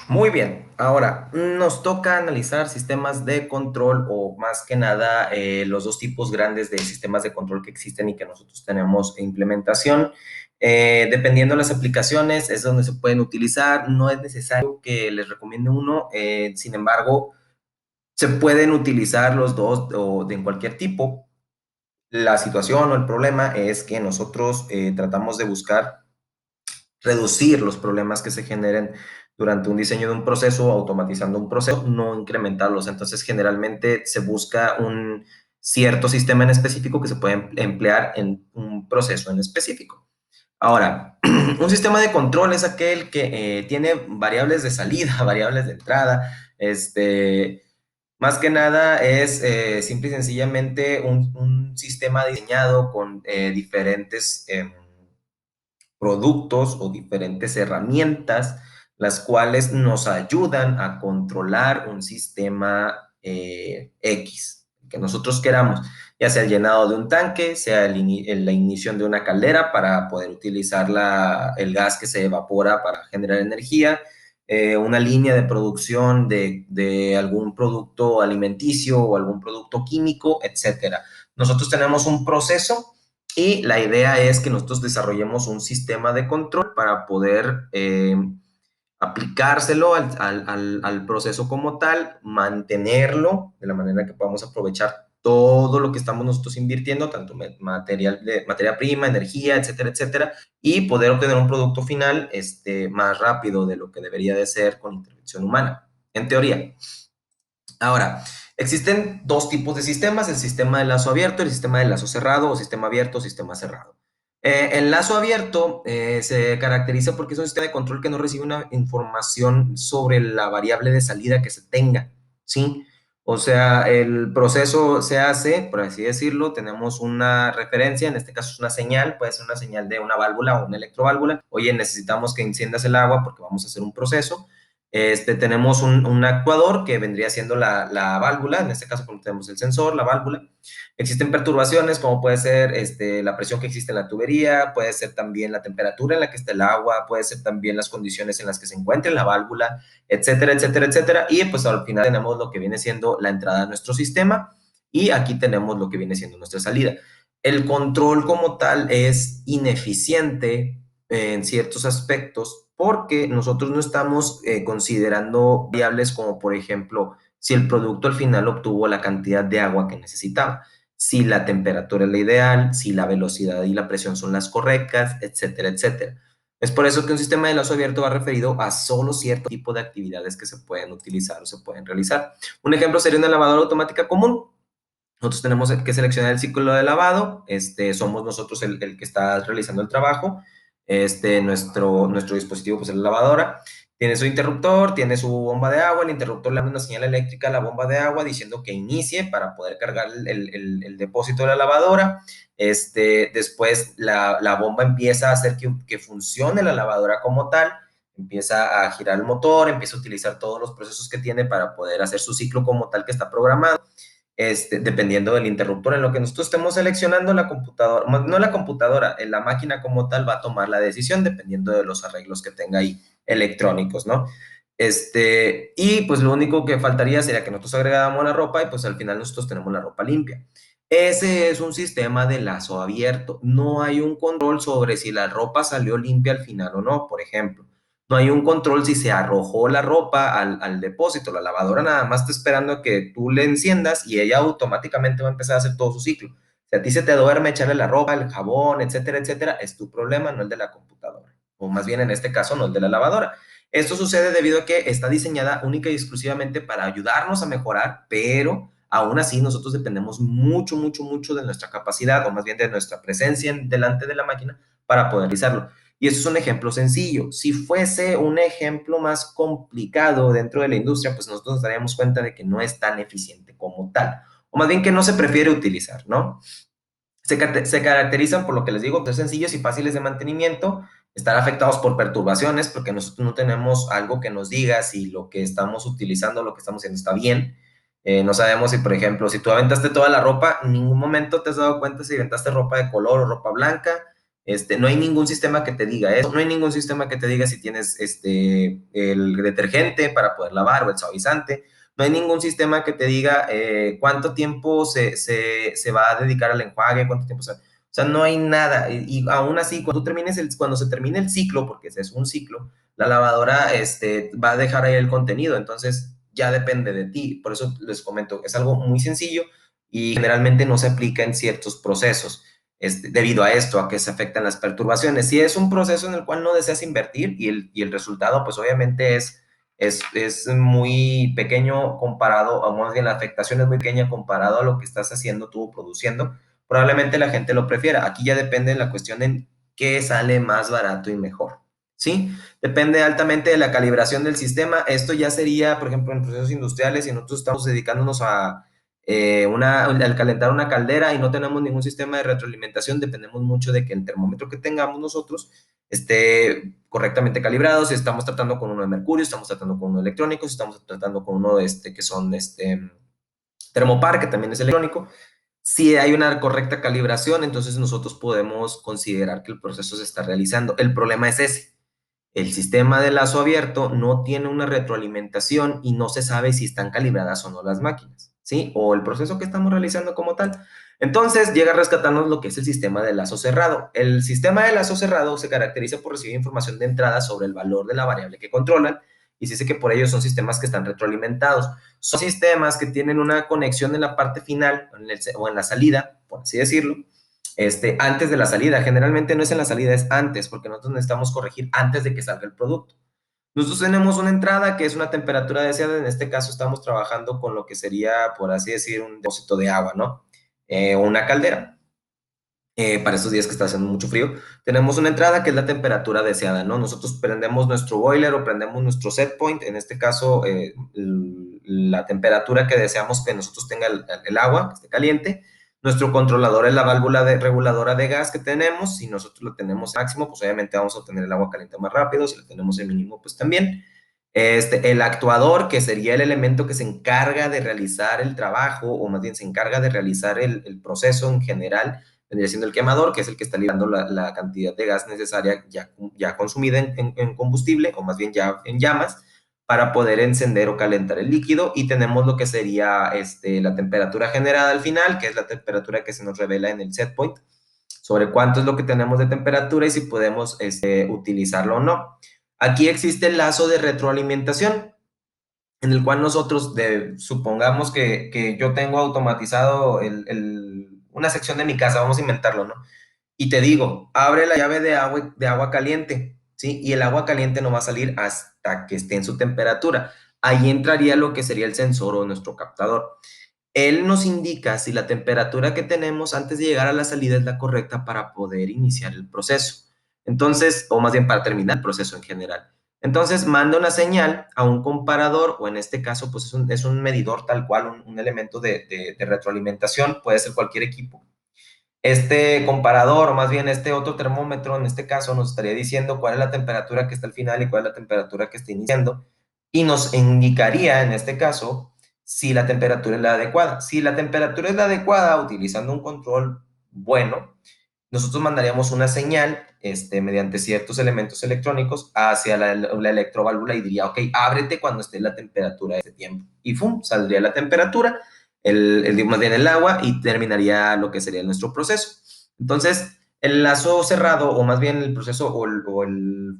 Muy bien, ahora nos toca analizar sistemas de control o más que nada los dos tipos grandes de sistemas de control que existen y que nosotros tenemos en implementación. Dependiendo de las aplicaciones es donde se pueden utilizar, no es necesario que les recomiende uno, sin embargo, se pueden utilizar los dos o en cualquier tipo. La situación o el problema es que nosotros tratamos de buscar reducir los problemas que se generen durante un diseño de un proceso, automatizando un proceso, no incrementarlos. Entonces, generalmente se busca un cierto sistema en específico que se puede emplear en un proceso en específico. Ahora, un sistema de control es aquel que tiene variables de salida, variables de entrada. Más que nada es simple y sencillamente un sistema diseñado con diferentes productos o diferentes herramientas, las cuales nos ayudan a controlar un sistema X que nosotros queramos, ya sea el llenado de un tanque, sea la ignición de una caldera para poder utilizar el gas que se evapora para generar energía, una línea de producción de algún producto alimenticio o algún producto químico, etcétera. Nosotros tenemos un proceso y la idea es que nosotros desarrollemos un sistema de control para poder aplicárselo al proceso como tal, mantenerlo de la manera que podamos aprovechar todo lo que estamos nosotros invirtiendo, tanto materia prima, energía, etcétera, etcétera, y poder obtener un producto final más rápido de lo que debería de ser con intervención humana, en teoría. Ahora, existen dos tipos de sistemas, el sistema de lazo abierto y el sistema de lazo cerrado o sistema abierto o sistema cerrado. El lazo abierto se caracteriza porque es un sistema de control que no recibe una información sobre la variable de salida que se tenga, ¿sí? O sea, el proceso se hace, por así decirlo, tenemos una referencia, en este caso es una señal, puede ser una señal de una válvula o una electroválvula. Oye, necesitamos que enciendas el agua porque vamos a hacer un proceso. Tenemos un actuador que vendría siendo la válvula, en este caso tenemos el sensor, la válvula. Existen perturbaciones como puede ser la presión que existe en la tubería, puede ser también la temperatura en la que está el agua, puede ser también las condiciones en las que se encuentra la válvula, etcétera, etcétera, etcétera. Y pues al final tenemos lo que viene siendo la entrada a nuestro sistema y aquí tenemos lo que viene siendo nuestra salida. El control como tal es ineficiente en ciertos aspectos porque nosotros no estamos considerando variables como, por ejemplo, si el producto al final obtuvo la cantidad de agua que necesitaba, si la temperatura es la ideal, si la velocidad y la presión son las correctas, etcétera, etcétera. Es por eso que un sistema de lazo abierto va referido a solo cierto tipo de actividades que se pueden utilizar o se pueden realizar. Un ejemplo sería una lavadora automática común. Nosotros tenemos que seleccionar el ciclo de lavado, somos nosotros el que está realizando el trabajo, nuestro dispositivo pues es la lavadora, tiene su interruptor, tiene su bomba de agua, el interruptor le da una señal eléctrica a la bomba de agua diciendo que inicie para poder cargar el depósito de la lavadora, después la bomba empieza a hacer que funcione la lavadora como tal, empieza a girar el motor, empieza a utilizar todos los procesos que tiene para poder hacer su ciclo como tal que está programado, dependiendo del interruptor en lo que nosotros estemos seleccionando, la computadora, no la computadora, la máquina como tal va a tomar la decisión dependiendo de los arreglos que tenga ahí electrónicos, ¿no? Y pues lo único que faltaría sería que nosotros agregáramos la ropa y pues al final nosotros tenemos la ropa limpia. Ese es un sistema de lazo abierto. No hay un control sobre si la ropa salió limpia al final o no, por ejemplo. No hay un control si se arrojó la ropa al depósito. La lavadora nada más está esperando a que tú le enciendas y ella automáticamente va a empezar a hacer todo su ciclo. Si a ti se te duerme echarle la ropa, el jabón, etcétera, etcétera, es tu problema, no el de la computadora. O más bien en este caso, no el de la lavadora. Esto sucede debido a que está diseñada única y exclusivamente para ayudarnos a mejorar, pero aún así nosotros dependemos mucho, mucho, mucho de nuestra capacidad, o más bien de nuestra presencia delante de la máquina para poder realizarlo. Y eso es un ejemplo sencillo. Si fuese un ejemplo más complicado dentro de la industria, pues nosotros nos daríamos cuenta de que no es tan eficiente como tal. O más bien que no se prefiere utilizar, ¿no? Se caracterizan por lo que les digo, ser sencillos y fáciles de mantenimiento, estar afectados por perturbaciones, porque nosotros no tenemos algo que nos diga si lo que estamos utilizando, lo que estamos haciendo está bien. No sabemos si, por ejemplo, si tú aventaste toda la ropa, en ningún momento te has dado cuenta si aventaste ropa de color o ropa blanca, No hay ningún sistema que te diga eso, no hay ningún sistema que te diga si tienes el detergente para poder lavar o el suavizante, no hay ningún sistema que te diga cuánto tiempo se va a dedicar al enjuague, cuánto tiempo se... O sea, no hay nada. Y aún así, cuando se termine el ciclo, porque ese es un ciclo, la lavadora va a dejar ahí el contenido. Entonces, ya depende de ti. Por eso les comento, es algo muy sencillo y generalmente no se aplica en ciertos procesos. Debido a esto, a que se afectan las perturbaciones. Si es un proceso en el cual no deseas invertir y el resultado, pues obviamente es muy pequeño comparado, o más bien la afectación es muy pequeña comparado a lo que estás haciendo tú produciendo, probablemente la gente lo prefiera. Aquí ya depende de la cuestión en qué sale más barato y mejor. ¿Sí? Depende altamente de la calibración del sistema. Esto ya sería, por ejemplo, en procesos industriales, si nosotros estamos dedicándonos a al calentar una caldera y no tenemos ningún sistema de retroalimentación, dependemos mucho de que el termómetro que tengamos nosotros esté correctamente calibrado, si estamos tratando con uno de mercurio, estamos tratando con uno electrónico, si estamos tratando con uno que son termopar, que también es electrónico. Si hay una correcta calibración, entonces nosotros podemos considerar que el proceso se está realizando. El problema es ese. El sistema de lazo abierto no tiene una retroalimentación y no se sabe si están calibradas o no las máquinas, ¿sí? O el proceso que estamos realizando como tal. Entonces llega a rescatarnos lo que es el sistema de lazo cerrado. El sistema de lazo cerrado se caracteriza por recibir información de entrada sobre el valor de la variable que controlan y se dice que por ello son sistemas que están retroalimentados. Son sistemas que tienen una conexión en la parte final o en la salida, por así decirlo, antes de la salida. Generalmente no es en la salida, es antes, porque nosotros necesitamos corregir antes de que salga el producto. Nosotros tenemos una entrada que es una temperatura deseada. En este caso estamos trabajando con lo que sería, por así decir, un depósito de agua, ¿no? Una caldera. Para estos días que está haciendo mucho frío, tenemos una entrada que es la temperatura deseada, ¿no? Nosotros prendemos nuestro boiler o prendemos nuestro set point, en este caso, la temperatura que deseamos que nosotros tenga el agua, que esté caliente. Nuestro controlador es la válvula reguladora de gas que tenemos. Si nosotros lo tenemos máximo, pues obviamente vamos a obtener el agua caliente más rápido. Si lo tenemos en mínimo, pues también. El actuador, que sería el elemento que se encarga de realizar el trabajo, o más bien se encarga de realizar el proceso en general, vendría siendo el quemador, que es el que está liberando la cantidad de gas necesaria ya consumida en combustible, o más bien ya en llamas, para poder encender o calentar el líquido. Y tenemos lo que sería la temperatura generada al final, que es la temperatura que se nos revela en el set point, sobre cuánto es lo que tenemos de temperatura y si podemos utilizarlo o no. Aquí existe el lazo de retroalimentación, en el cual nosotros, supongamos que yo tengo automatizado una sección de mi casa, vamos a inventarlo, ¿no? Y te digo, abre la llave de agua caliente, ¿sí? Y el agua caliente no va a salir hasta que esté en su temperatura. Ahí entraría lo que sería el sensor o nuestro captador. Él nos indica si la temperatura que tenemos antes de llegar a la salida es la correcta para poder iniciar el proceso. Entonces, o más bien para terminar el proceso en general. Entonces, manda una señal a un comparador, o en este caso, pues es un medidor tal cual, un elemento de retroalimentación, puede ser cualquier equipo. Este comparador, o más bien este otro termómetro, en este caso, nos estaría diciendo cuál es la temperatura que está al final y cuál es la temperatura que está iniciando, y nos indicaría, en este caso, si la temperatura es la adecuada. Si la temperatura es la adecuada, utilizando un control bueno, nosotros mandaríamos una señal mediante ciertos elementos electrónicos hacia la electroválvula y diría, ok, ábrete cuando esté la temperatura de este tiempo. Y ¡fum! Saldría la temperatura, más bien el agua, y terminaría lo que sería nuestro proceso. Entonces, el lazo cerrado, o más bien el proceso o el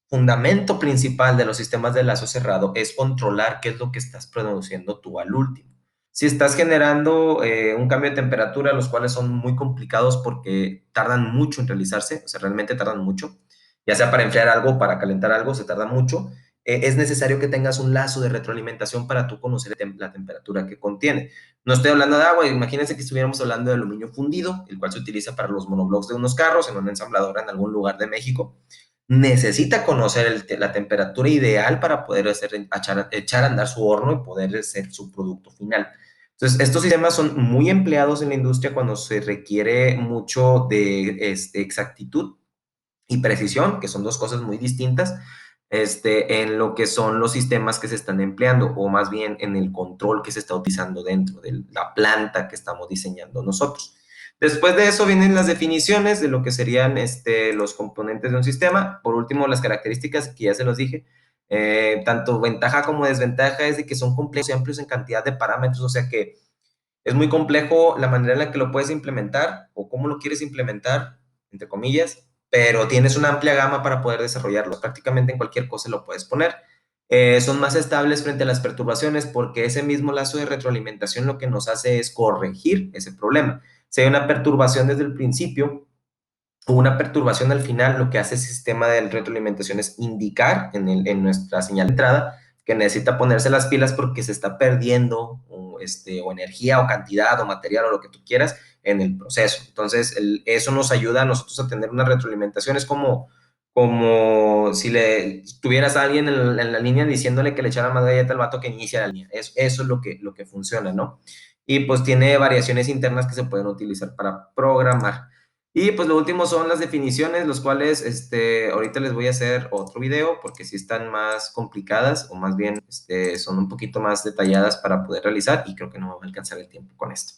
fundamento principal de los sistemas de lazo cerrado es controlar qué es lo que estás produciendo tú al último. Si estás generando un cambio de temperatura, los cuales son muy complicados porque tardan mucho en realizarse, o sea, realmente tardan mucho, ya sea para enfriar algo o para calentar algo, se tarda mucho, es necesario que tengas un lazo de retroalimentación para tú conocer la temperatura que contiene. No estoy hablando de agua, imagínense que estuviéramos hablando de aluminio fundido, el cual se utiliza para los monoblocks de unos carros en una ensambladora en algún lugar de México. Necesita conocer la temperatura ideal para poder echar a andar su horno y poder hacer su producto final. Entonces, estos sistemas son muy empleados en la industria cuando se requiere mucho de exactitud y precisión, que son dos cosas muy distintas, en lo que son los sistemas que se están empleando, o más bien en el control que se está utilizando dentro de la planta que estamos diseñando nosotros. Después de eso vienen las definiciones de lo que serían los componentes de un sistema. Por último, las características, que ya se los dije. Tanto ventaja como desventaja es de que son complejos y amplios en cantidad de parámetros, o sea que es muy complejo la manera en la que lo puedes implementar o cómo lo quieres implementar, entre comillas, pero tienes una amplia gama para poder desarrollarlo. Prácticamente en cualquier cosa lo puedes poner. Son más estables frente a las perturbaciones porque ese mismo lazo de retroalimentación lo que nos hace es corregir ese problema. Si hay una perturbación desde el principio o una perturbación al final, lo que hace el sistema de retroalimentación es indicar en nuestra señal de entrada que necesita ponerse las pilas porque se está perdiendo o energía o cantidad o material o lo que tú quieras en el proceso. Entonces, eso nos ayuda a nosotros a tener una retroalimentación. Es como si le tuvieras a alguien en la línea diciéndole que le echara más galleta al vato que inicia la línea. Eso es lo que funciona, ¿no? Y pues tiene variaciones internas que se pueden utilizar para programar. Y pues lo último son las definiciones, los cuales ahorita les voy a hacer otro video porque sí están más complicadas o más bien son un poquito más detalladas para poder realizar y creo que no me va a alcanzar el tiempo con esto.